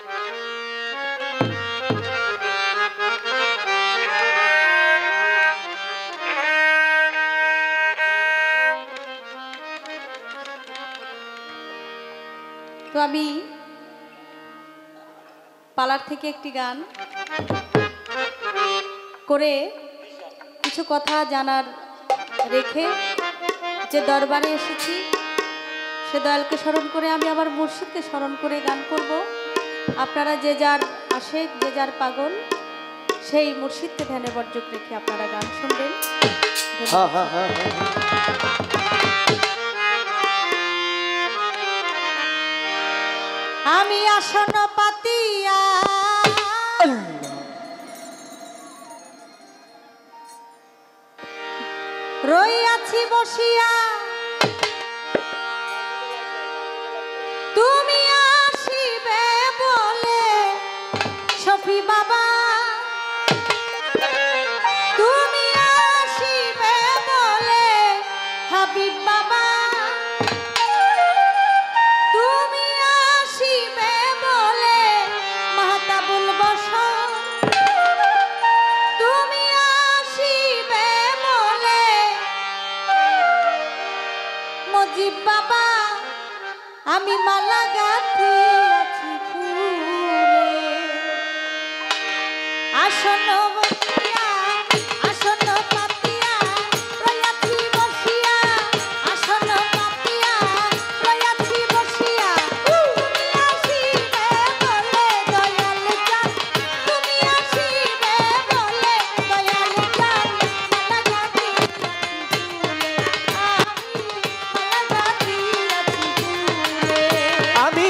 তো আমি পালার থেকে একটি গান করে কিছু কথা জানার রেখে যে দরবারে এসেছি সে দয়ালকে স্মরণ করে আমি আবার মুর্শিদকে স্মরণ করে গান করব। আপনারা যে যার আশেক যে যার পাগল সেই মুর্শিদকে ধ্যানে বর্জক রেখে আপনারা গান শুনবেন। আমি আসন পাতিয়া রইয়াছি বসিয়া, তুমি আসিবে বলে শফি বাবা, তুমি আসিবে বলে হাবিব বাবা, তুমি আসিবে বলে মাহতাবুল বশর, তুমি আসিবে বলে মুজিব বাবা, আমি মালা গাঁথিয়াছি ফুলে আসন বসিয়া, আসন পাতিয়া রইয়াছি বসিয়া, আসন পাতিয়া রইয়াছি বসিয়া, তুমি আসিবে বলে দয়াল জান, তুমি আসিবে বলে দয়াল জান, মালা গাঁথিয়াছি ফুলে, আমি মালা গাঁথিয়াছি ফুলে, আমি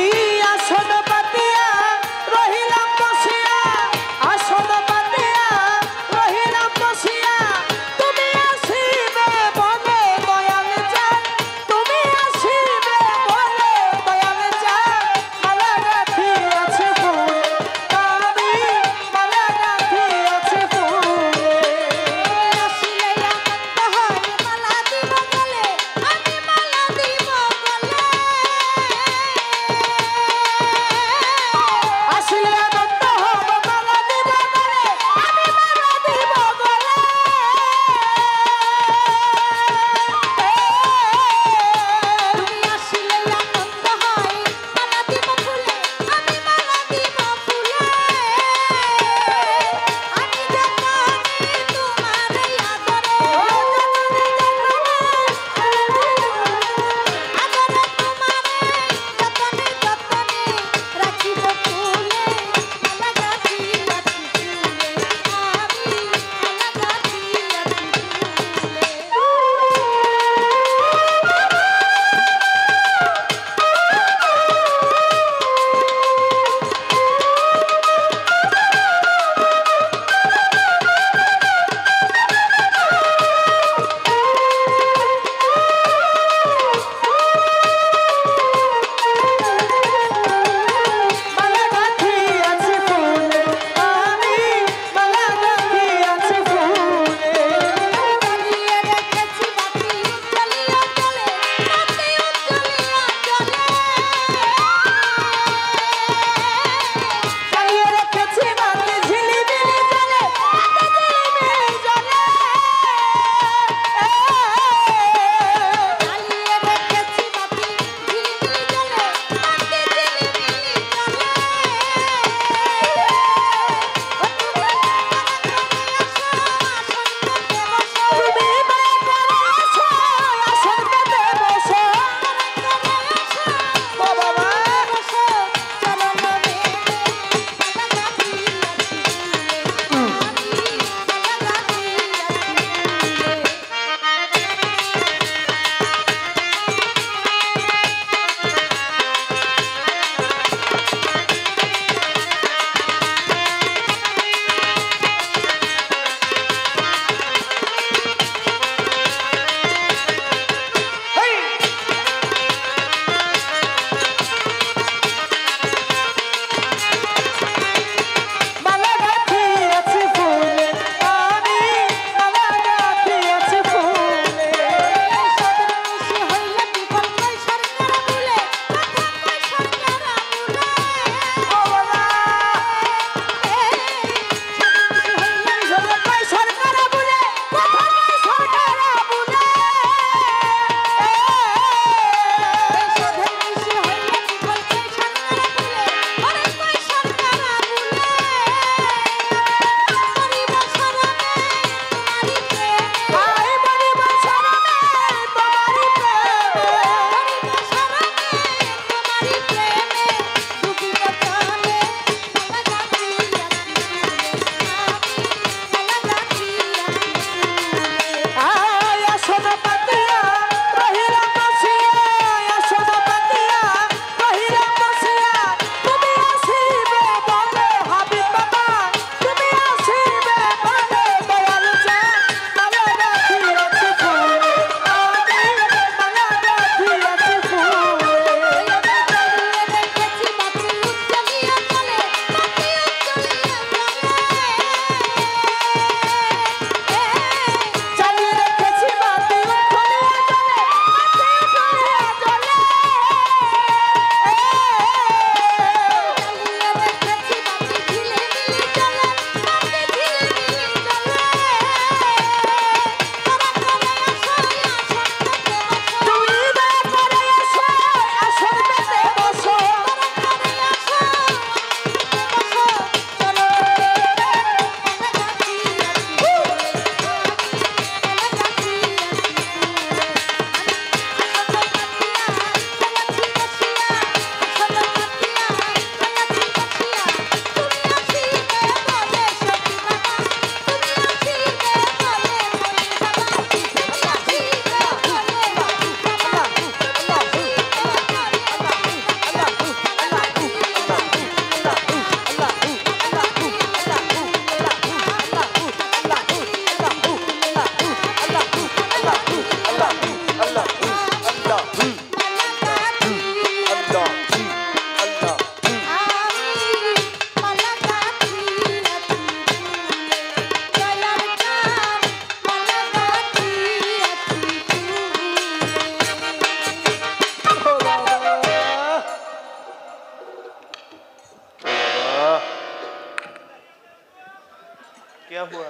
क्या हुआ